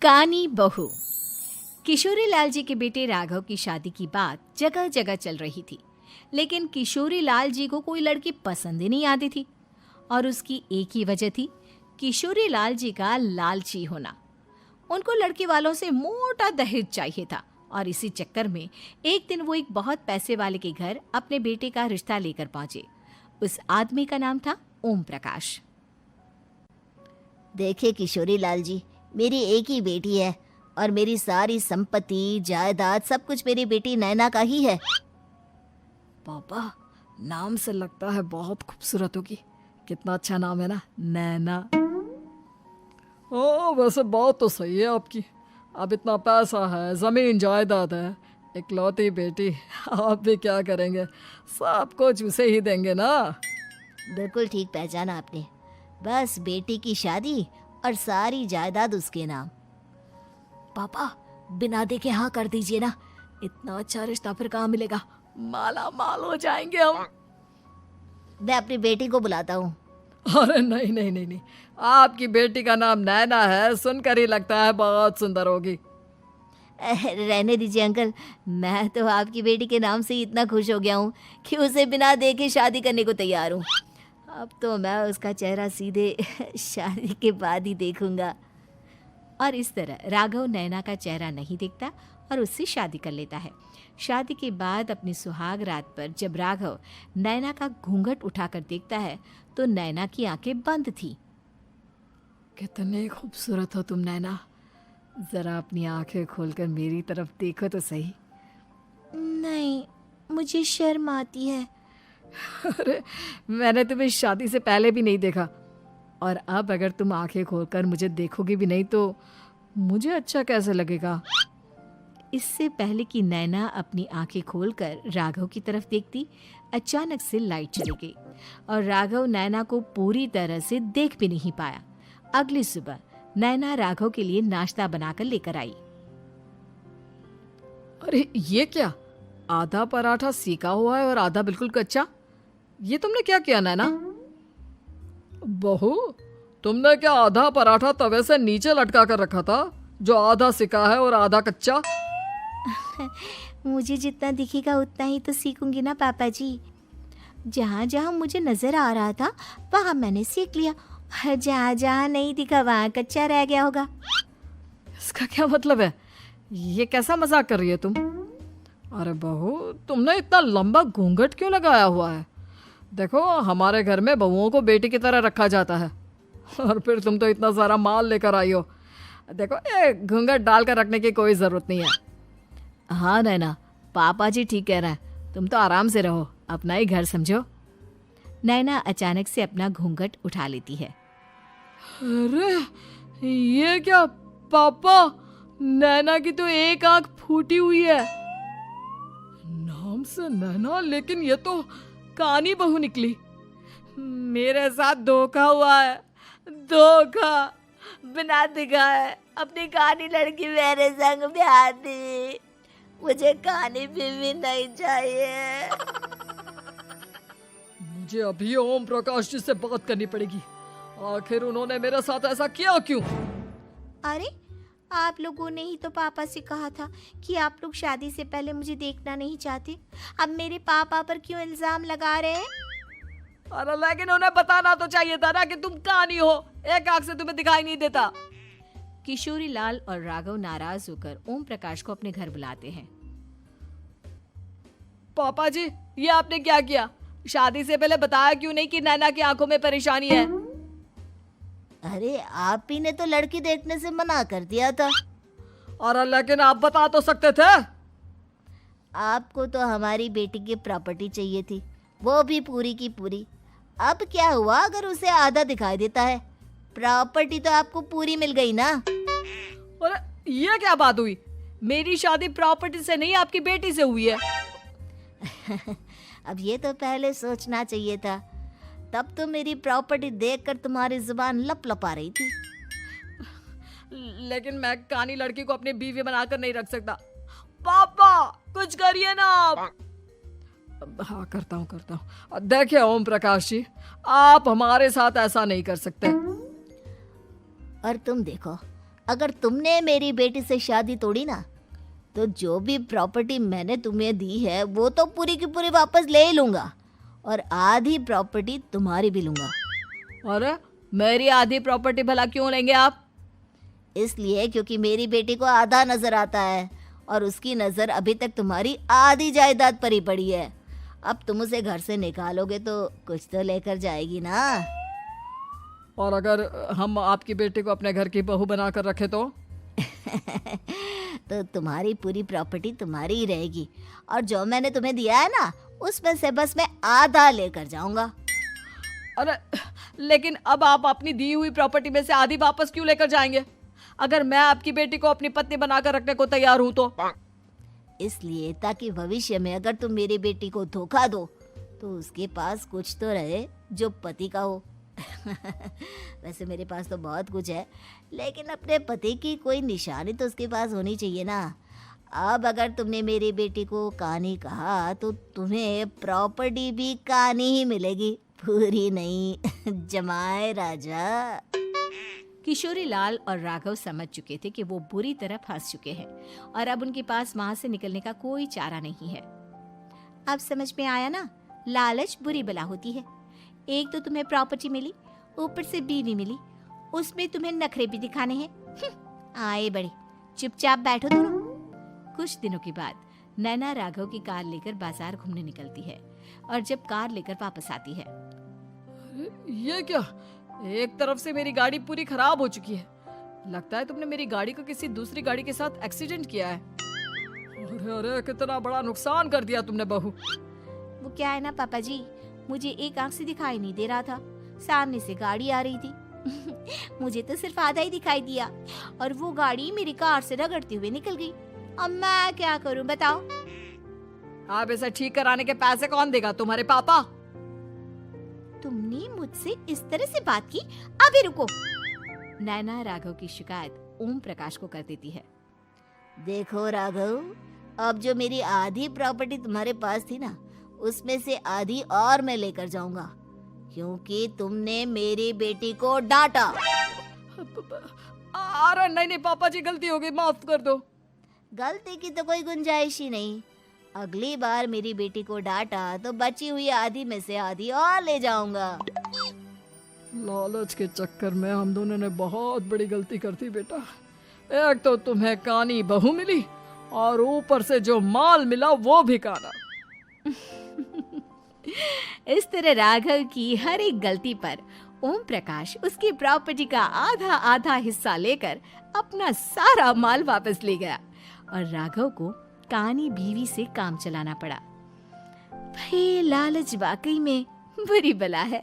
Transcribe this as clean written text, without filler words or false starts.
कानी बहू। किशोरी लाल जी के बेटे राघव की शादी की बात जगह जगह चल रही थी, लेकिन किशोरी लाल जी को कोई लड़की पसंद ही नहीं आती थी। और उसकी एक ही वजह थी, किशोरी लाल जी का लालची होना। उनको लड़की वालों से मोटा दहेज चाहिए था और इसी चक्कर में एक दिन वो एक बहुत पैसे वाले के घर अपने बेटे का रिश्ता लेकर पहुंचे। उस आदमी का नाम था ओम प्रकाश। देखिए किशोरी लाल जी, मेरी एक ही बेटी है और मेरी सारी संपत्ति जायदाद सब कुछ मेरी बेटी नैना का ही है। पापा, नाम से लगता है बहुत खूबसूरत होगी। कितना अच्छा नाम है ना, नैना। ओ, वैसे बात तो सही है आपकी। अब इतना पैसा है, जमीन जायदाद है, इकलौती बेटी, आप भी क्या करेंगे? सब कुछ उसे ही देंगे ना। बिल्कुल ठीक पहचाना आपने। बस बेटी की शादी और सारी जायदाद उसके नाम। पापा, बिना देखे हाँ कर दीजिए ना। इतना अच्छा रिश्ता फिर कहाँ मिलेगा? माला माल हो जाएंगे हम। मैं अपनी बेटी को बुलाता हूँ। अरे नहीं नहीं नहीं नहीं, आपकी बेटी का नाम नैना है, सुनकर ही लगता है बहुत सुंदर होगी। रहने दीजिए अंकल, मैं तो आपकी बेटी के नाम से ही इतना खुश हो गया हूँ कि उसे बिना देखे शादी करने को तैयार हूँ। अब तो मैं उसका चेहरा सीधे शादी के बाद ही देखूंगा। और इस तरह राघव नैना का चेहरा नहीं देखता और उससे शादी कर लेता है। शादी के बाद अपनी सुहाग रात पर जब राघव नैना का घूंघट उठाकर देखता है तो नैना की आंखें बंद थी। कितनी खूबसूरत हो तुम नैना, जरा अपनी आंखें खोलकर मेरी तरफ देखो तो सही। नहीं, मुझे शर्म आती है। अरे, मैंने तुम्हें शादी से पहले भी नहीं देखा, और अब अगर तुम आंखें खोलकर मुझे देखोगी भी नहीं तो मुझे अच्छा कैसे लगेगा? इससे पहले कि नैना अपनी आंखें खोलकर राघव की तरफ देखती, अचानक से लाइट चली गई और राघव नैना को पूरी तरह से देख भी नहीं पाया। अगली सुबह नैना राघव के लिए नाश्ता बनाकर लेकर आई। अरे ये क्या, आधा पराठा सीका हुआ है और आधा बिल्कुल कच्चा। ये तुमने क्या किया नैना? बहू, तुमने क्या आधा पराठा तवे से नीचे लटका कर रखा था, जो आधा सिका है और आधा कच्चा? मुझे जितना दिखेगा उतना ही तो सीखूंगी ना पापा जी। जहाँ जहाँ मुझे नजर आ रहा था वहाँ मैंने सीख लिया, जहाँ जहाँ नहीं दिखा वहाँ कच्चा रह गया होगा। इसका क्या मतलब है? ये कैसा मजाक कर रही है तुम? अरे बहू, तुमने इतना लंबा घूंघट क्यों लगाया हुआ है? देखो, हमारे घर में बहुओं को बेटी की तरह रखा जाता है, और फिर तुम तो इतना सारा माल लेकर आई हो। देखो, ये घूंघट डालकर रखने की कोई ज़रूरत नहीं है। हाँ नैना, पापा जी ठीक कह रहे हैं, तुम तो आराम से रहो, अपना ही घर समझो। नैना अचानक से अपना घूंघट उठा लेती है। अरे ये क्या पापा, नैना की तो एक आंख फूटी हुई है। नाम से नैना, लेकिन ये तो कानी बहू निकली। मेरे साथ धोखा हुआ है, धोखा। बिना दिखाए अपनी कानी लड़की मेरे संग ब्याह दी। मुझे कानी बीवी नहीं चाहिए। मुझे अभी ओम प्रकाश जी से बात करनी पड़ेगी। आखिर उन्होंने मेरे साथ ऐसा किया क्यों? अरे, आप लोगों ने ही तो पापा से कहा था कि आप लोग शादी से पहले मुझे देखना नहीं चाहते। अब मेरे पापा पर क्यों इल्जाम लगा रहे हैं? अरे लेकिन उन्हें बताना तो चाहिए था ना कि तुम कानी हो, एक आंख से तुम्हें दिखाई नहीं देता। किशोरी लाल और राघव नाराज होकर ओम प्रकाश को अपने घर बुलाते हैं। पापा जी, ये आपने क्या किया? शादी से पहले बताया क्यों नहीं कि नैना की आंखों में परेशानी है? अरे, आप ही ने तो लड़की देखने से मना कर दिया था। और लेकिन आप बता तो सकते थे। आपको तो हमारी बेटी की प्रॉपर्टी चाहिए थी, वो भी पूरी की पूरी। अब क्या हुआ अगर उसे आधा दिखाई देता है? प्रॉपर्टी तो आपको पूरी मिल गई ना। अरे ये क्या बात हुई? मेरी शादी प्रॉपर्टी से नहीं, आपकी बेटी से हुई है। अब ये तो पहले सोचना चाहिए था, तब तो मेरी प्रॉपर्टी देखकर तुम्हारी जुबान लप लपा रही थी। लेकिन मैं कानी लड़की को अपनी बीवी बनाकर नहीं रख सकता। पापा, कुछ करिए ना आप। हाँ, करता हूँ। देखिए ओम प्रकाश जी, आप हमारे साथ ऐसा नहीं कर सकते। और तुम देखो, अगर तुमने मेरी बेटी से शादी तोड़ी ना, तो जो भी प्रॉपर्टी मैंने तुम्हें दी है वो तो पूरी की पूरी वापस ले ही लूँगा, और आधी प्रॉपर्टी तुम्हारी भी लूँगा। अरे मेरी आधी प्रॉपर्टी भला क्यों लेंगे आप? इसलिए क्योंकि मेरी बेटी को आधा नजर आता है और उसकी नज़र अभी तक तुम्हारी आधी जायदाद पर ही पड़ी है। अब तुम उसे घर से निकालोगे तो कुछ तो लेकर जाएगी ना। और अगर हम आपकी बेटी को अपने घर की बहू बना कर रखे तो? तो तुम्हारी पूरी प्रॉपर्टी तुम्हारी ही रहेगी, और जो मैंने तुम्हें दिया है ना, उसमें से बस मैं आधा लेकर जाऊंगा। अरे लेकिन अब आप अपनी दी हुई प्रॉपर्टी में से आधी वापस क्यों लेकर जाएंगे? अगर मैं आपकी बेटी को अपनी पत्नी बनाकर रखने को तैयार हूं तो? इसलिए ताकि भविष्य में अगर तुम मेरी बेटी को धोखा दो तो उसके पास कुछ तो रहे जो पति का हो। वैसे मेरे पास तो बहुत कुछ है, लेकिन अपने पति की कोई निशानी तो उसके पास होनी चाहिए ना। अब अगर तुमने मेरी बेटी को कानी कहा तो तुम्हें प्रॉपर्टी भी कानी ही मिलेगी, पूरी नहीं। जमाए राजा। किशोरी लाल और राघव समझ चुके थे कि वो बुरी तरह फंस चुके हैं और अब उनके पास वहां से निकलने का कोई चारा नहीं है। अब समझ में आया ना, लालच बुरी बला होती है। एक तो तुम्हें प्रॉपर्टी मिली, ऊपर से बीवी मिली, उसमें तुम्हें नखरे भी दिखाने हैं। आए बड़े, चुपचाप बैठो दोनों। कुछ दिनों के बाद नैना राघव की कार लेकर बाजार घूमने निकलती है और जब कार लेकर वापस आती है, ये क्या? एक तरफ से मेरी गाड़ी पूरी खराब हो चुकी है। लगता है तुमने मेरी गाड़ी को किसी दूसरी गाड़ी के साथ एक्सीडेंट किया है। अरे अरे कितना बड़ा नुकसान कर दिया तुमने बहू। वो क्या है ना पापा जी, मुझे एक आंख से दिखाई नहीं दे रहा था, सामने से गाड़ी आ रही थी। मुझे तो सिर्फ आधा ही दिखाई दिया और वो गाड़ी मेरी कार से रगड़ते हुए निकल गई। अब मैं क्या करूं बताओ? आप इसे ठीक कराने के पैसे कौन देगा? तुम्हारे पापा? तुमने मुझसे इस तरह से बात की? अभी रुको। नैना राघव की शिकायत ओम प्रकाश को कर देती है। देखो राघव, अब जो मेरी आधी प्रॉपर्टी तुम्हारे पास थी ना, उसमें से आधी और मैं लेकर जाऊंगा, क्योंकि तुमने मेरी बेटी को डांटा। अरे नहीं नहीं पापा जी, गलती हो गई, माफ कर दो। गलती की तो कोई गुंजाइश ही नहीं। अगली बार मेरी बेटी को डांटा तो बची हुई आधी में से आधी और ले जाऊंगा। लालच के चक्कर में हम दोनों ने बहुत बड़ी गलती कर दी बेटा। एक तो तुम्हें कानी बहू मिली और ऊपर से जो माल मिला वो भी काना। इस तरह राघव की हर एक गलती पर ओम प्रकाश उसकी प्रॉपर्टी का आधा आधा हिस्सा लेकर अपना सारा माल वापस ले गया और राघव को कानी बीवी से काम चलाना पड़ा। भाई लालच वाकई में बुरी बला है।